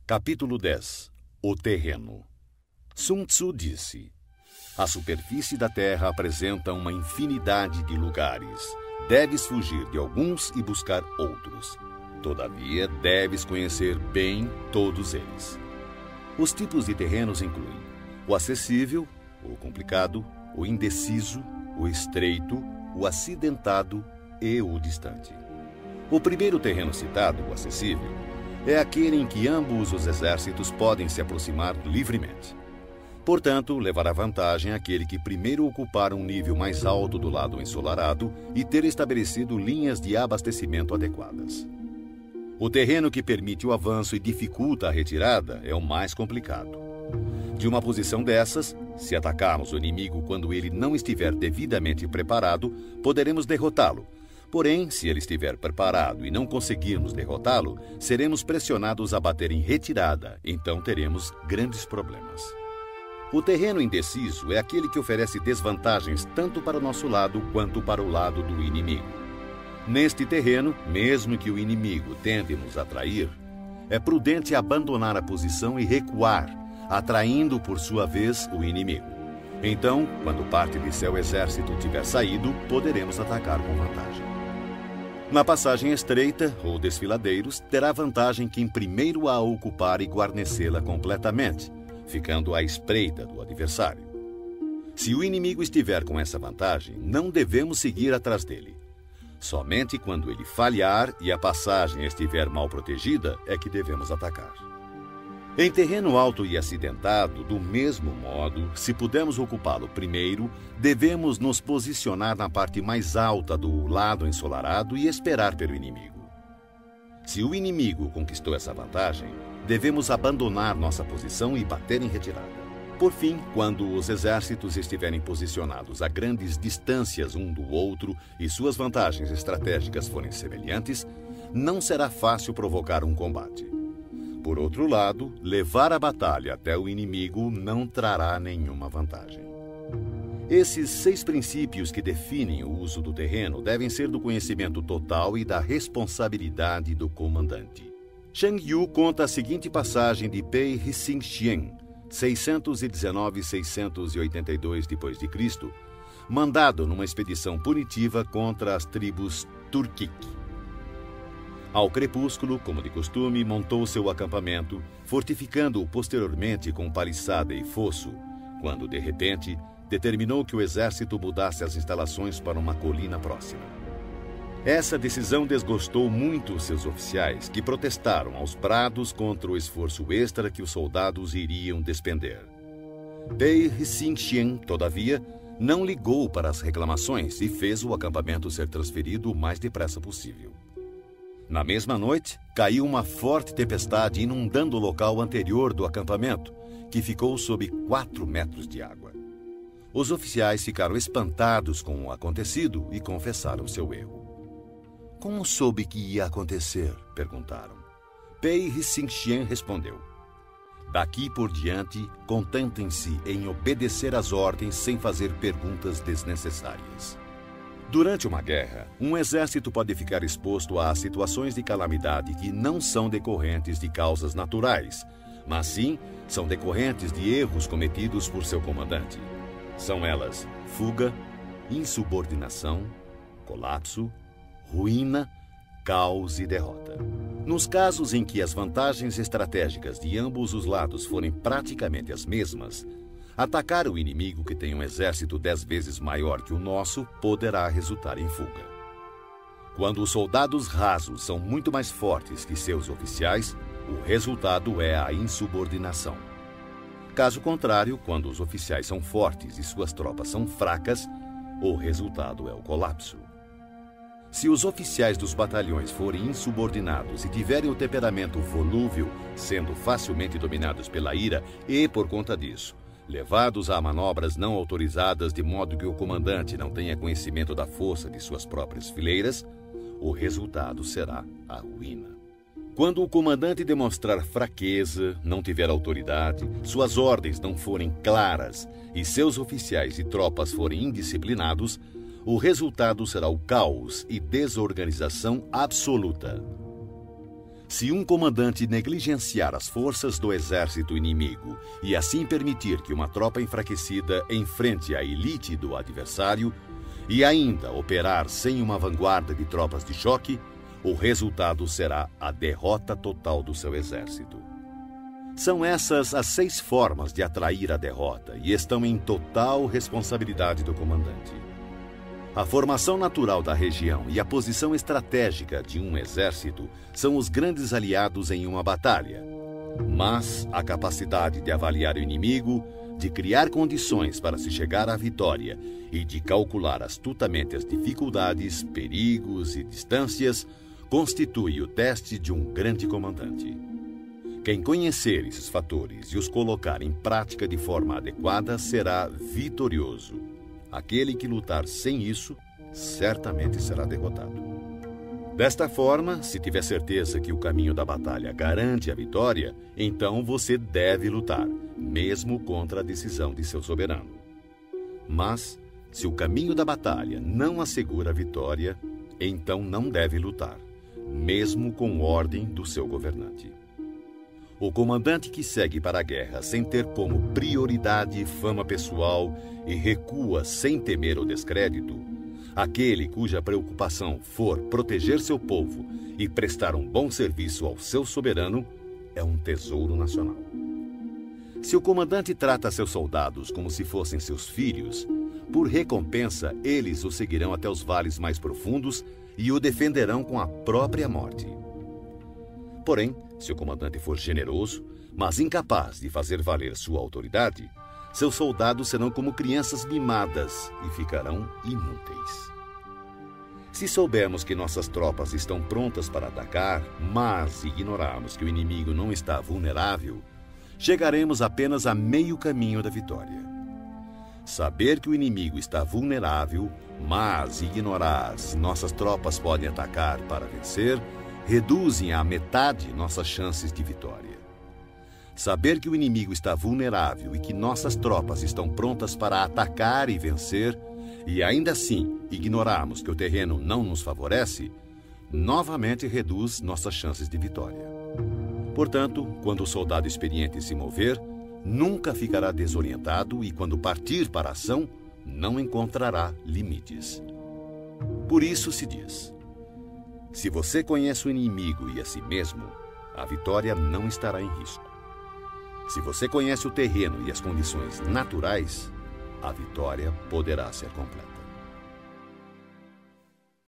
Capítulo 10. O terreno. Sun Tzu disse: a superfície da terra apresenta uma infinidade de lugares. Deves fugir de alguns e buscar outros. Todavia, deves conhecer bem todos eles. Os tipos de terrenos incluem o acessível, o complicado, o indeciso, o estreito, o acidentado e o distante. O primeiro terreno citado, o acessível, é aquele em que ambos os exércitos podem se aproximar livremente. Portanto, levará vantagem aquele que primeiro ocupar um nível mais alto do lado ensolarado e ter estabelecido linhas de abastecimento adequadas. O terreno que permite o avanço e dificulta a retirada é o mais complicado. De uma posição dessas, se atacarmos o inimigo quando ele não estiver devidamente preparado, poderemos derrotá-lo. Porém, se ele estiver preparado e não conseguirmos derrotá-lo, seremos pressionados a bater em retirada, então teremos grandes problemas. O terreno indeciso é aquele que oferece desvantagens tanto para o nosso lado quanto para o lado do inimigo. Neste terreno, mesmo que o inimigo tente nos atrair, é prudente abandonar a posição e recuar, atraindo por sua vez o inimigo. Então, quando parte de seu exército tiver saído, poderemos atacar com vantagem. Na passagem estreita, ou desfiladeiros, terá vantagem quem primeiro a ocupar e guarnecê-la completamente, ficando à espreita do adversário. Se o inimigo estiver com essa vantagem, não devemos seguir atrás dele. Somente quando ele falhar e a passagem estiver mal protegida é que devemos atacar. Em terreno alto e acidentado, do mesmo modo, se pudermos ocupá-lo primeiro, devemos nos posicionar na parte mais alta do lado ensolarado e esperar pelo inimigo. Se o inimigo conquistou essa vantagem, devemos abandonar nossa posição e bater em retirada. Por fim, quando os exércitos estiverem posicionados a grandes distâncias um do outro e suas vantagens estratégicas forem semelhantes, não será fácil provocar um combate. Por outro lado, levar a batalha até o inimigo não trará nenhuma vantagem. Esses 6 princípios que definem o uso do terreno devem ser do conhecimento total e da responsabilidade do comandante. Shang Yu conta a seguinte passagem de Pei Hsing Xian, 619-682 d.C., mandado numa expedição punitiva contra as tribos Turkic. Ao crepúsculo, como de costume, montou seu acampamento, fortificando-o posteriormente com paliçada e fosso, quando, de repente, determinou que o exército mudasse as instalações para uma colina próxima. Essa decisão desgostou muito seus oficiais, que protestaram aos brados contra o esforço extra que os soldados iriam despender. Pei Hsing Xian, todavia, não ligou para as reclamações e fez o acampamento ser transferido o mais depressa possível. Na mesma noite, caiu uma forte tempestade inundando o local anterior do acampamento, que ficou sob 4 metros de água. Os oficiais ficaram espantados com o acontecido e confessaram seu erro. Como soube que ia acontecer? Perguntaram. Pei Hsing Xian respondeu: daqui por diante, contentem-se em obedecer às ordens sem fazer perguntas desnecessárias. Durante uma guerra, um exército pode ficar exposto a situações de calamidade que não são decorrentes de causas naturais, mas sim são decorrentes de erros cometidos por seu comandante. São elas fuga, insubordinação, colapso, ruína, caos e derrota. Nos casos em que as vantagens estratégicas de ambos os lados forem praticamente as mesmas, atacar o inimigo que tem um exército 10 vezes maior que o nosso poderá resultar em fuga. Quando os soldados rasos são muito mais fortes que seus oficiais, o resultado é a insubordinação. Caso contrário, quando os oficiais são fortes e suas tropas são fracas, o resultado é o colapso. Se os oficiais dos batalhões forem insubordinados e tiverem o temperamento volúvel, sendo facilmente dominados pela ira e, por conta disso, levados a manobras não autorizadas de modo que o comandante não tenha conhecimento da força de suas próprias fileiras, o resultado será a ruína. Quando o comandante demonstrar fraqueza, não tiver autoridade, suas ordens não forem claras e seus oficiais e tropas forem indisciplinados, o resultado será o caos e desorganização absoluta. Se um comandante negligenciar as forças do exército inimigo e assim permitir que uma tropa enfraquecida enfrente a elite do adversário e ainda operar sem uma vanguarda de tropas de choque, o resultado será a derrota total do seu exército. São essas as 6 formas de atrair a derrota e estão em total responsabilidade do comandante. A formação natural da região e a posição estratégica de um exército são os grandes aliados em uma batalha. Mas a capacidade de avaliar o inimigo, de criar condições para se chegar à vitória e de calcular astutamente as dificuldades, perigos e distâncias constitui o teste de um grande comandante. Quem conhecer esses fatores e os colocar em prática de forma adequada será vitorioso. Aquele que lutar sem isso, certamente será derrotado. Desta forma, se tiver certeza que o caminho da batalha garante a vitória, então você deve lutar, mesmo contra a decisão de seu soberano. Mas, se o caminho da batalha não assegura a vitória, então não deve lutar, mesmo com ordem do seu governante. O comandante que segue para a guerra sem ter como prioridade fama pessoal e recua sem temer o descrédito, aquele cuja preocupação for proteger seu povo e prestar um bom serviço ao seu soberano, é um tesouro nacional. Se o comandante trata seus soldados como se fossem seus filhos, por recompensa eles o seguirão até os vales mais profundos e o defenderão com a própria morte. Porém, se o comandante for generoso, mas incapaz de fazer valer sua autoridade, seus soldados serão como crianças mimadas e ficarão inúteis. Se soubermos que nossas tropas estão prontas para atacar, mas ignorarmos que o inimigo não está vulnerável, chegaremos apenas a meio caminho da vitória. Saber que o inimigo está vulnerável, mas ignorar se nossas tropas podem atacar para vencer, reduzem à metade nossas chances de vitória. Saber que o inimigo está vulnerável e que nossas tropas estão prontas para atacar e vencer, e ainda assim ignorarmos que o terreno não nos favorece, novamente reduz nossas chances de vitória. Portanto, quando o soldado experiente se mover, nunca ficará desorientado e, quando partir para a ação, não encontrará limites. Por isso se diz: se você conhece o inimigo e a si mesmo, a vitória não estará em risco. Se você conhece o terreno e as condições naturais, a vitória poderá ser completa.